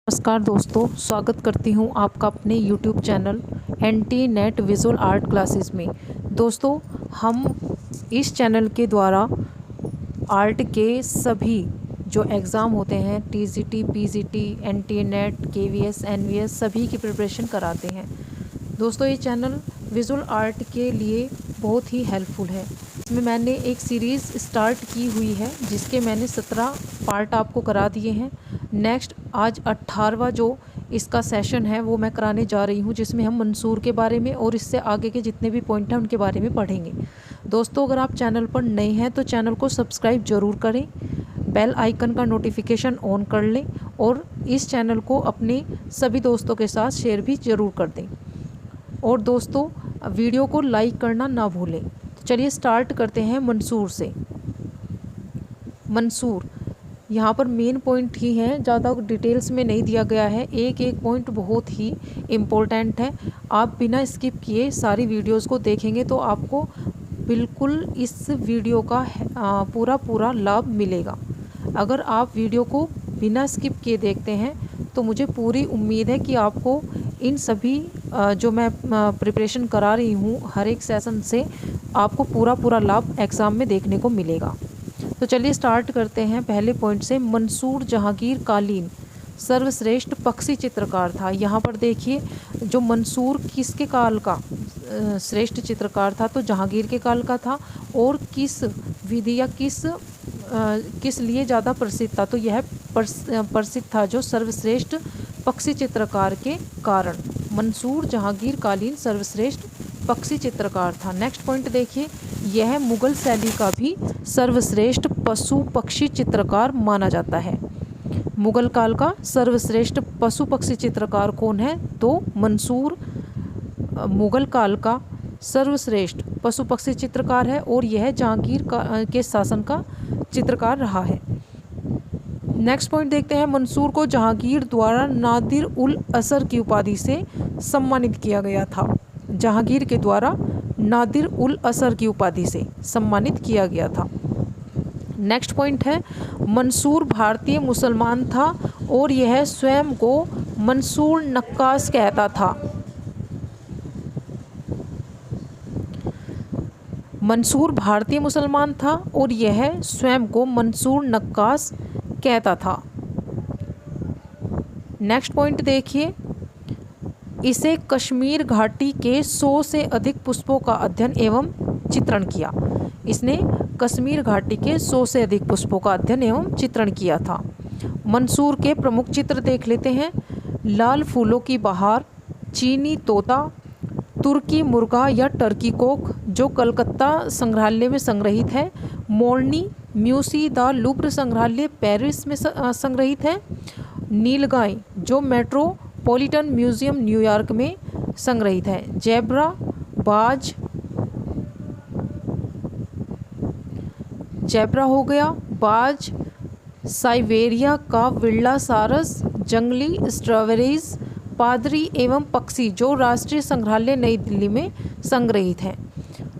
नमस्कार दोस्तों, स्वागत करती हूँ आपका अपने YouTube channel NT NET visual art classes में। दोस्तों, हम इस चैनल के द्वारा आर्ट के सभी जो एग्ज़ाम होते हैं TGT, PGT, NT NET, KVS, NVS सभी की प्रिपरेशन कराते हैं। दोस्तों, ये चैनल विजुअल आर्ट के लिए बहुत ही हेल्पफुल है। इसमें मैंने एक सीरीज़ स्टार्ट की हुई है जिसके मैंने 17 पार्ट आपको करा दिए हैं। नेक्स्ट आज 18वां जो इसका सेशन है वो मैं कराने जा रही हूँ, जिसमें हम मंसूर के बारे में और इससे आगे के जितने भी पॉइंट हैं उनके बारे में पढ़ेंगे। दोस्तों, अगर आप चैनल पर नए हैं तो चैनल को सब्सक्राइब ज़रूर करें, बेल आइकन का नोटिफिकेशन ऑन कर लें और इस चैनल को अपने सभी दोस्तों के साथ शेयर भी ज़रूर कर दें। और दोस्तों, वीडियो को लाइक करना ना भूलें। तो चलिए स्टार्ट करते हैं मंसूर से। मंसूर यहाँ पर मेन पॉइंट ही हैं, ज़्यादा डिटेल्स में नहीं दिया गया है। एक एक पॉइंट बहुत ही इम्पोर्टेंट है। आप बिना स्किप किए सारी वीडियोस को देखेंगे तो आपको बिल्कुल इस वीडियो का पूरा लाभ मिलेगा। अगर आप वीडियो को बिना स्किप किए देखते हैं तो मुझे पूरी उम्मीद है कि आपको इन सभी जो मैं प्रिपरेशन करा रही हूँ हर एक सेशन से आपको पूरा लाभ एग्ज़ाम में देखने को मिलेगा। तो चलिए स्टार्ट करते हैं पहले पॉइंट से। मंसूर जहांगीर कालीन सर्वश्रेष्ठ पक्षी चित्रकार था। यहाँ पर देखिए, जो मंसूर किसके काल का श्रेष्ठ चित्रकार था, तो जहांगीर के काल का था। और किस विधि या किस लिए ज़्यादा प्रसिद्ध था, तो यह प्रसिद्ध था जो सर्वश्रेष्ठ पक्षी चित्रकार के कारण। मंसूर जहांगीर कालीन सर्वश्रेष्ठ पक्षी चित्रकार था। नेक्स्ट पॉइंट देखिए, यह मुगल शैली का भी सर्वश्रेष्ठ पशु पक्षी चित्रकार माना जाता है। मुगल काल का सर्वश्रेष्ठ पशु पक्षी चित्रकार कौन है, तो मंसूर मुगल काल का सर्वश्रेष्ठ पशु पक्षी चित्रकार है और यह जहांगीर के शासन का चित्रकार रहा है। नेक्स्ट पॉइंट देखते हैं, मंसूर को जहांगीर द्वारा नादिर उल असर की उपाधि से सम्मानित किया गया था। जहांगीर के द्वारा नादिर उल असर की उपाधि से सम्मानित किया गया था। नेक्स्ट पॉइंट है, मंसूर भारतीय मुसलमान था और यह स्वयं को मंसूर नक्काश कहता था। मंसूर भारतीय मुसलमान था और यह स्वयं को मंसूर नक्काश कहता था। नेक्स्ट पॉइंट देखिए, इसे कश्मीर घाटी के 100 से अधिक पुष्पों का अध्ययन एवं चित्रण किया। इसने कश्मीर घाटी के 100 से अधिक पुष्पों का अध्ययन एवं चित्रण किया था। मंसूर के प्रमुख चित्र देख लेते हैं। लाल फूलों की बहार, चीनी तोता, तुर्की मुर्गा या टर्की कोक जो कलकत्ता संग्रहालय में संग्रहित है, मोरनी म्यूसी द लुब्र संग्रहालय पेरिस में संग्रहित है, नीलगाय जो मेट्रोपॉलिटन म्यूजियम न्यूयॉर्क में संग्रहित है, जेब्रा, बाज, जेब्रा हो गया, बाज, साइबेरिया का विल्लासारस, जंगली स्ट्रॉबेरीज, पादरी एवं पक्षी जो राष्ट्रीय संग्रहालय नई दिल्ली में संग्रहित हैं।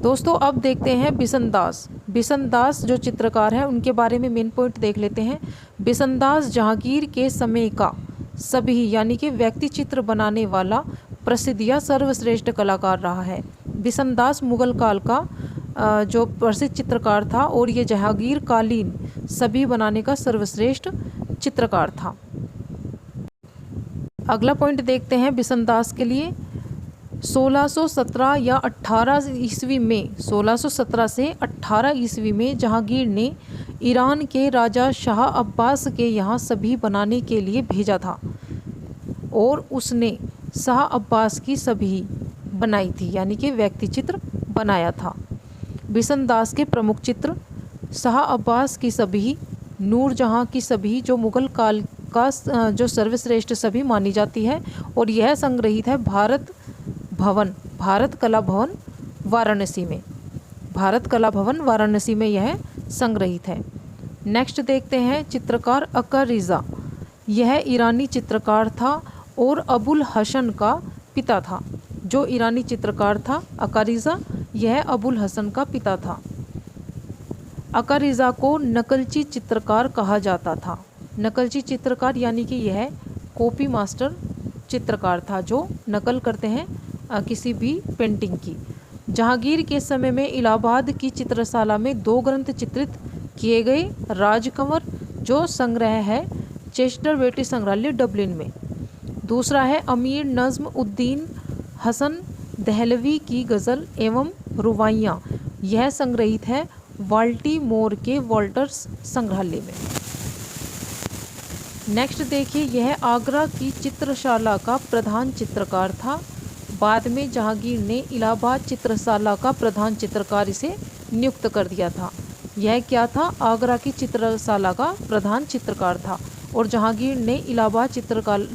दोस्तों, अब देखते हैं बिशनदास। बिशनदास जो चित्रकार हैं उनके बारे में मेन पॉइंट देख लेते हैं। बिशनदास जहांगीर के समय का सभी यानी कि व्यक्ति चित्र बनाने वाला प्रसिद्ध या सर्वश्रेष्ठ कलाकार रहा है। बिशनदास मुगल काल का जो प्रसिद्ध चित्रकार था और ये जहांगीर कालीन सभी बनाने का सर्वश्रेष्ठ चित्रकार था। अगला पॉइंट देखते हैं बिशनदास के लिए। 1617 या 18 ईस्वी में 1617 से 18 ईस्वी में जहांगीर ने ईरान के राजा शाह अब्बास के यहाँ सभी बनाने के लिए भेजा था और उसने शाह अब्बास की सभी बनाई थी, यानी कि व्यक्ति चित्र बनाया था। बिशनदास के प्रमुख चित्र शाह अब्बास की सभी, नूरजहाँ की सभी जो मुगल काल का जो सर्वश्रेष्ठ सभी मानी जाती है और यह संग्रहित है भारत कला भवन वाराणसी में। भारत कला भवन वाराणसी में यह संग्रहित है। नेक्स्ट देखते हैं चित्रकार अकर रिज़ा। यह ईरानी चित्रकार था और अबुल हसन का पिता था। जो ईरानी चित्रकार था अकर रिज़ा, यह अबुल हसन का पिता था। अकर रिज़ा को नकलची चित्रकार कहा जाता था। नकलची चित्रकार यानी कि यह कॉपी मास्टर चित्रकार था जो नकल करते हैं किसी भी पेंटिंग की। जहांगीर के समय में इलाहाबाद की चित्रशाला में 2 ग्रंथ चित्रित किए गए। राजकंवर जो संग्रह है चेस्टर बेटी संग्रहालय डबलिन में। दूसरा है अमीर नज्म उद्दीन हसन दहलवी की गज़ल एवं रुबाइयाँ, यह संग्रहित है बाल्टीमोर के वॉल्टर्स संग्रहालय में। नेक्स्ट देखिए, यह आगरा की चित्रशाला का प्रधान चित्रकार था। बाद में जहांगीर ने इलाहाबाद चित्रशाला का प्रधान चित्रकार इसे नियुक्त कर दिया था। यह क्या था? आगरा की चित्रशाला का प्रधान चित्रकार था और जहांगीर ने इलाहाबाद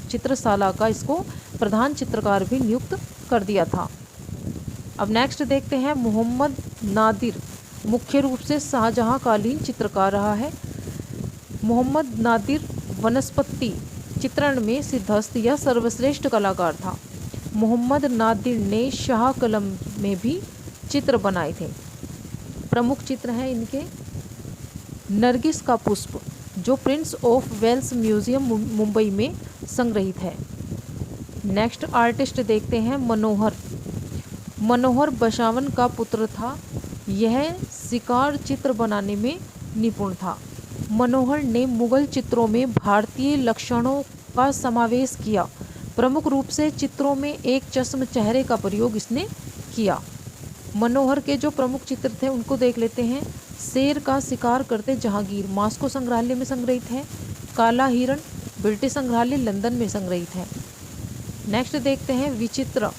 चित्रशाला का इसको प्रधान चित्रकार भी नियुक्त कर दिया था। अब नेक्स्ट देखते हैं, मोहम्मद नादिर मुख्य रूप से शाहजहाँ कालीन चित्रकार रहा है। मोहम्मद नादिर वनस्पति चित्रण में सिद्धहस्त या सर्वश्रेष्ठ कलाकार था। मोहम्मद नादिर ने शाह कलम में भी चित्र बनाए थे। प्रमुख चित्र हैं इनके नरगिस का पुष्प जो Prince of Wales museum Mumbai में संग्रहित है। नेक्स्ट आर्टिस्ट देखते हैं मनोहर। मनोहर बसावन का पुत्र था। यह शिकार चित्र बनाने में निपुण था। मनोहर ने मुगल चित्रों में भारतीय लक्षणों का समावेश किया। प्रमुख रूप से चित्रों में एक चश्म चेहरे का प्रयोग इसने किया। मनोहर के जो प्रमुख चित्र थे उनको देख लेते हैं। शेर का शिकार करते जहांगीर मास्को संग्रहालय में संग्रहित है। काला हिरण ब्रिटिश संग्रहालय लंदन में संग्रहित है। नेक्स्ट देखते हैं विचित्र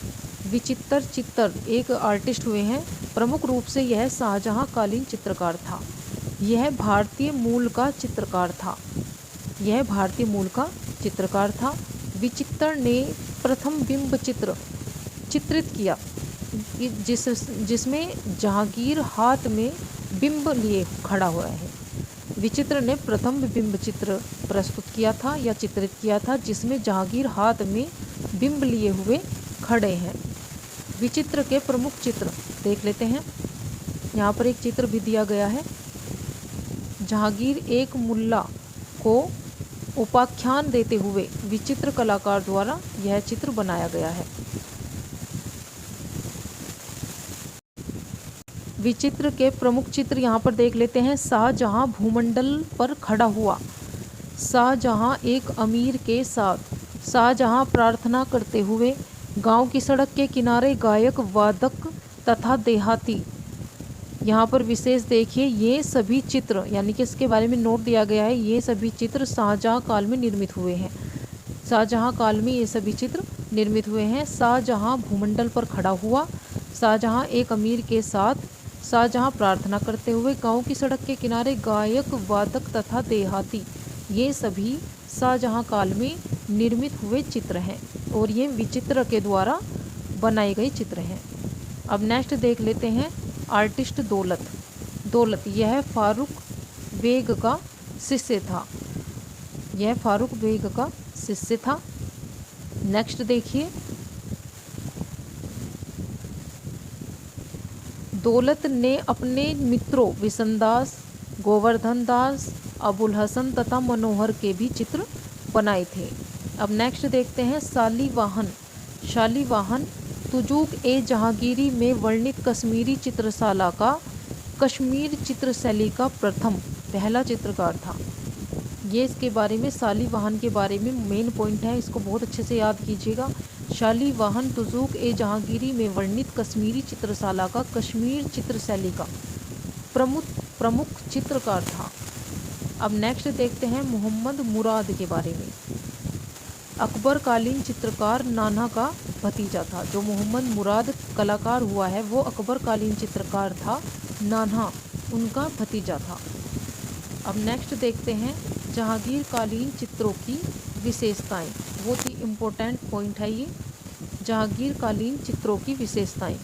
चित्तर एक आर्टिस्ट हुए हैं। प्रमुख रूप से यह शाहजहाँ कालीन चित्रकार था। यह भारतीय मूल का चित्रकार था। विचित्र ने प्रथम बिंब चित्र चित्रित किया जिसमें जहांगीर हाथ में बिंब लिए खड़ा हुआ है। विचित्र ने प्रथम बिंब चित्र प्रस्तुत किया था या चित्रित किया था जिसमें जहांगीर हाथ में बिंब लिए हुए खड़े हैं। विचित्र के प्रमुख चित्र देख लेते हैं। यहाँ पर एक चित्र भी दिया गया है। जहांगीर एक मुल्ला को उपाख्यान देते हुए विचित्र कलाकार द्वारा यह चित्र बनाया गया है। विचित्र के प्रमुख चित्र यहाँ पर देख लेते हैं। शाहजहाँ भूमंडल पर खड़ा हुआ। शाहजहाँ एक अमीर के साथ। शाहजहाँ प्रार्थना करते हुए। गांव की सड़क के किनारे गायक वादक तथा देहाती। यहाँ पर विशेष देखिए, ये सभी चित्र यानी कि इसके बारे में नोट दिया गया है। ये सभी चित्र शाहजहाँ काल में निर्मित हुए हैं। शाहजहाँ काल में ये सभी चित्र निर्मित हुए हैं। शाहजहाँ भूमंडल पर खड़ा हुआ। शाहजहाँ एक अमीर के साथ। शाहजहाँ प्रार्थना करते हुए। गांव की सड़क के किनारे गायक वादक तथा देहाती। ये सभी शाहजहाँ काल में निर्मित हुए चित्र हैं और ये विचित्र के द्वारा बनाए गए चित्र हैं। अब नेक्स्ट देख लेते हैं आर्टिस्ट दौलत यह फारूक बेग का शिष्य था। नेक्स्ट देखिए, दौलत ने अपने मित्रों विशनदास, गोवर्धन दास, अबुल हसन तथा मनोहर के भी चित्र बनाए थे। अब नेक्स्ट देखते हैं शालीवाहन तुजूक ए जहांगीरी में वर्णित कश्मीरी चित्रशाला का कश्मीर चित्रशैली का पहला चित्रकार था। ये इसके बारे में शालीवाहन के बारे में मेन पॉइंट है, इसको बहुत अच्छे से याद कीजिएगा। शालीवाहन तुजूक ए जहांगीरी में वर्णित कश्मीरी चित्रशाला का कश्मीर चित्रशैली का प्रमुख चित्रकार था। अब नेक्स्ट देखते हैं मोहम्मद मुराद के बारे में। अकबर कालीन चित्रकार नाना का भतीजा था। जो मोहम्मद मुराद कलाकार हुआ है वो अकबर कालीन चित्रकार था। नाना उनका भतीजा था। अब नेक्स्ट देखते हैं जहांगीर कालीन चित्रों की विशेषताएं। बहुत ही इम्पोर्टेंट पॉइंट है ये, जहांगीर कालीन चित्रों की विशेषताएं।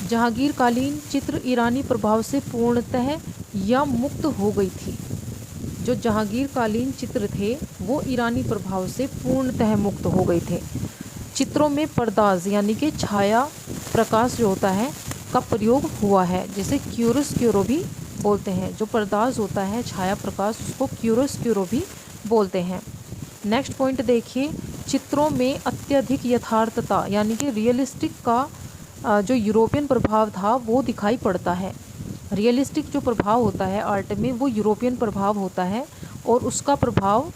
जहांगीर कालीन चित्र ईरानी प्रभाव से पूर्णतः या मुक्त हो गई थी। जो जहांगीर कालीन चित्र थे वो ईरानी प्रभाव से पूर्णतः मुक्त हो गए थे। चित्रों में पर्दाज यानी कि छाया प्रकाश जो होता है का प्रयोग हुआ है, जिसे क्यूरोस्क्यूरो भी बोलते हैं। जो पर्दाज होता है छाया प्रकाश उसको क्यूरोस्क्यूरो भी बोलते हैं। नेक्स्ट पॉइंट देखिए, चित्रों में अत्यधिक यथार्थता यानी कि रियलिस्टिक का जो यूरोपियन प्रभाव था वो दिखाई पड़ता है। रियलिस्टिक जो प्रभाव होता है आर्ट में वो यूरोपियन प्रभाव होता है और उसका प्रभाव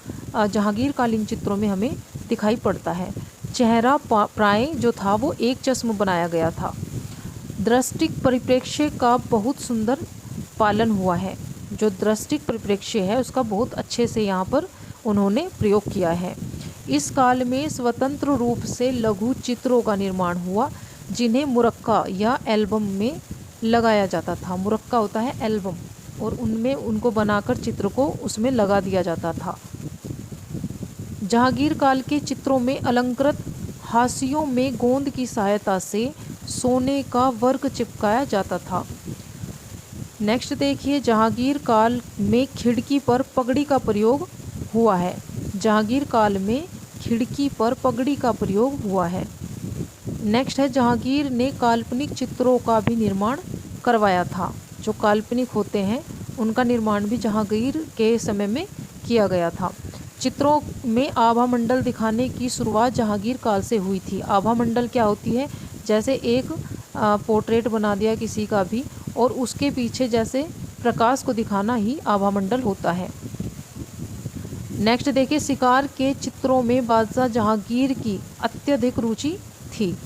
जहांगीरकालीन चित्रों में हमें दिखाई पड़ता है। चेहरा प्राय जो था वो एक चश्म बनाया गया था। दृष्टिक परिप्रेक्ष्य का बहुत सुंदर पालन हुआ है। जो दृष्टिक परिप्रेक्ष्य है उसका बहुत अच्छे से यहाँ पर उन्होंने प्रयोग किया है। इस काल में स्वतंत्र रूप से लघु चित्रों का निर्माण हुआ जिन्हें मुरक्का या एल्बम में लगाया जाता था। मुरक्का होता है एल्बम, और उनमें उनको बनाकर चित्र को उसमें लगा दिया जाता था। जहांगीर काल के चित्रों में अलंकृत हाशियों में गोंद की सहायता से सोने का वर्क चिपकाया जाता था। नेक्स्ट देखिए, जहांगीर काल में खिड़की पर पगड़ी का प्रयोग हुआ है। जहांगीर काल में खिड़की पर पगड़ी का प्रयोग हुआ है। नेक्स्ट है, जहांगीर ने काल्पनिक चित्रों का भी निर्माण करवाया था। जो काल्पनिक होते हैं उनका निर्माण भी जहांगीर के समय में किया गया था। चित्रों में आभा मंडल दिखाने की शुरुआत जहांगीर काल से हुई थी। आभा मंडल क्या होती है, जैसे एक पोर्ट्रेट बना दिया किसी का भी और उसके पीछे जैसे प्रकाश को दिखाना ही आभा मंडल होता है। नेक्स्ट देखिए, शिकार के चित्रों में बादशाह जहांगीर की अत्यधिक रुचि थी।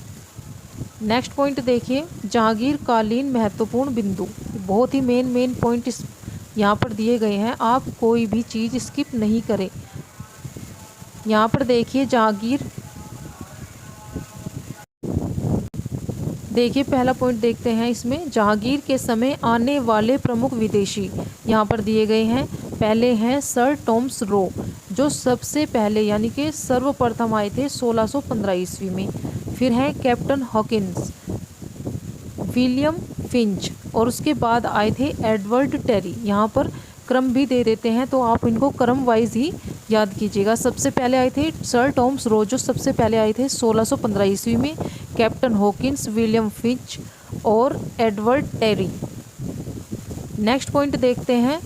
नेक्स्ट पॉइंट देखिए, जहांगीर कालीन महत्वपूर्ण बिंदु। बहुत ही मेन पॉइंट इस यहाँ पर दिए गए हैं, आप कोई भी चीज़ स्किप नहीं करें। यहाँ पर देखिए जहांगीर, देखिए पहला पॉइंट देखते हैं इसमें, जहांगीर के समय आने वाले प्रमुख विदेशी यहाँ पर दिए गए हैं। पहले हैं सर टॉमस रो, जो सबसे पहले यानी कि सर्वप्रथम आए थे 1615 ईस्वी में। फिर हैं कैप्टन हॉकिंस, विलियम फिंच, और उसके बाद आए थे एडवर्ड टेरी। यहाँ पर क्रम भी दे देते हैं तो आप इनको क्रम वाइज ही याद कीजिएगा। सबसे पहले आए थे सर टॉमस रो, जो सबसे पहले आए थे 1615 ईस्वी में। कैप्टन हॉकिंस, विलियम फिंच और एडवर्ड टेरी। नेक्स्ट पॉइंट देखते हैं,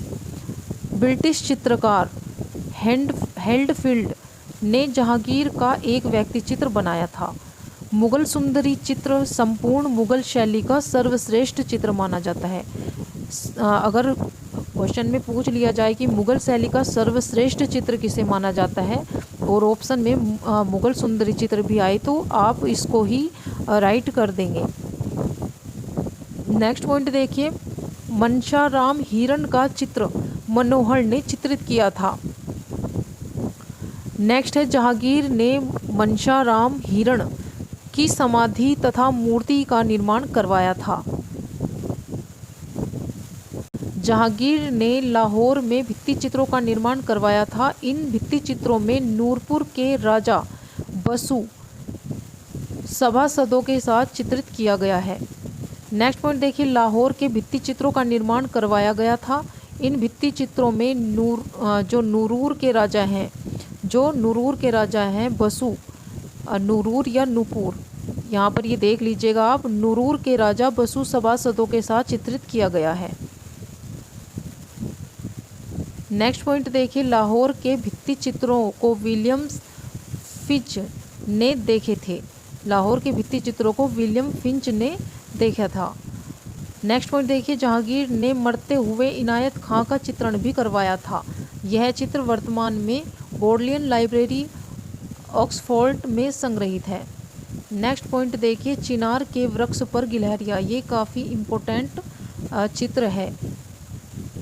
ब्रिटिश चित्रकार हेल्डफील्ड ने जहांगीर का एक व्यक्ति चित्र बनाया था। मुगल सुंदरी चित्र संपूर्ण मुगल शैली का सर्वश्रेष्ठ चित्र माना जाता है। अगर क्वेश्चन में पूछ लिया जाए कि मुगल शैली का सर्वश्रेष्ठ चित्र किसे माना जाता है और ऑप्शन में मुगल सुंदरी चित्र भी आए तो आप इसको ही राइट कर देंगे। नेक्स्ट पॉइंट देखिए, मनशाराम हिरण का चित्र मनोहर ने चित्रित किया था। नेक्स्ट है, जहांगीर ने मनशाराम हिरण की समाधि तथा मूर्ति का निर्माण करवाया था। जहांगीर ने लाहौर में भित्ति चित्रों का निर्माण करवाया था। इन भित्ति चित्रों में नूरपुर के राजा बसु सभासदों के साथ चित्रित किया गया है। नेक्स्ट पॉइंट देखिए, लाहौर के भित्ति चित्रों का निर्माण करवाया गया था। इन भित्ति चित्रों में जो नूरूर के राजा हैं बसु, नूरूर या नूपुर, यहाँ पर ये देख लीजिएगा आप, नूरूर के राजा बसु सभासदों के साथ चित्रित किया गया है। नेक्स्ट पॉइंट देखिए, लाहौर के भित्ति चित्रों को विलियम फिंच ने देखे थे। लाहौर के भित्ति चित्रों को विलियम फिंच ने देखा था। नेक्स्ट पॉइंट देखिए, जहांगीर ने मरते हुए इनायत खां का चित्रण भी करवाया था। यह चित्र वर्तमान में बोडलियन लाइब्रेरी ऑक्सफोर्ड में संग्रहित है। नेक्स्ट पॉइंट देखिए, चिनार के वृक्ष पर गिलहरियाँ, ये काफ़ी इम्पोर्टेंट चित्र है।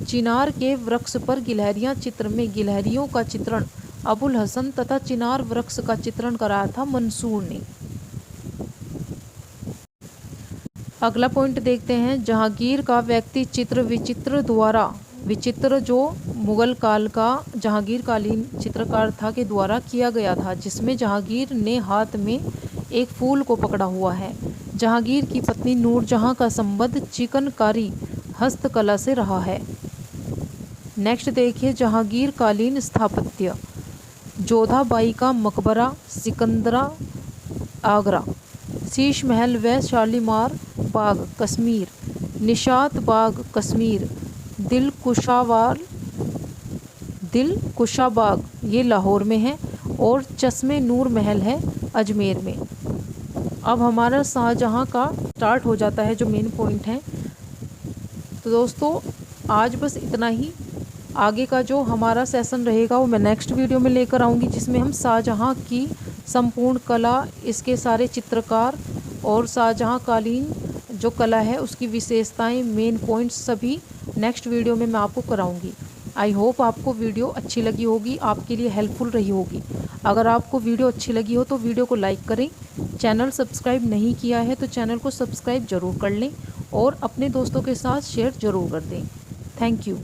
चिनार के वृक्ष पर गिलहरियाँ चित्र में गिलहरियों का चित्रण अबुल हसन तथा चिनार वृक्ष का चित्रण कराया था मंसूर ने। अगला पॉइंट देखते हैं, जहांगीर का व्यक्ति चित्र विचित्र जो मुगल काल का जहांगीर कालीन चित्रकार था के द्वारा किया गया था, जिसमें जहांगीर ने हाथ में एक फूल को पकड़ा हुआ है। जहांगीर की पत्नी नूरजहां का संबंध चिकनकारी हस्तकला से रहा है। नेक्स्ट देखिए, जहांगीर कालीन स्थापत्य, जोधाबाई का मकबरा, सिकंदरा आगरा, शीश महल व शालीमार बाग कश्मीर, दिल कुशा बाग ये लाहौर में है और चश्मे नूर महल है अजमेर में। अब हमारा शाहजहाँ का स्टार्ट हो जाता है जो मेन पॉइंट है। तो दोस्तों आज बस इतना ही। आगे का जो हमारा सेशन रहेगा वो मैं नेक्स्ट वीडियो में लेकर आऊँगी, जिसमें हम शाहजहाँ की संपूर्ण कला, इसके सारे चित्रकार और शाहजहाँ कालीन जो कला है उसकी विशेषताएं, मेन पॉइंट्स सभी नेक्स्ट वीडियो में मैं आपको कराऊंगी। आई होप आपको वीडियो अच्छी लगी होगी, आपके लिए हेल्पफुल रही होगी। अगर आपको वीडियो अच्छी लगी हो तो वीडियो को लाइक करें। चैनल सब्सक्राइब नहीं किया है तो चैनल को सब्सक्राइब ज़रूर कर लें और अपने दोस्तों के साथ शेयर ज़रूर कर दें। Thank you.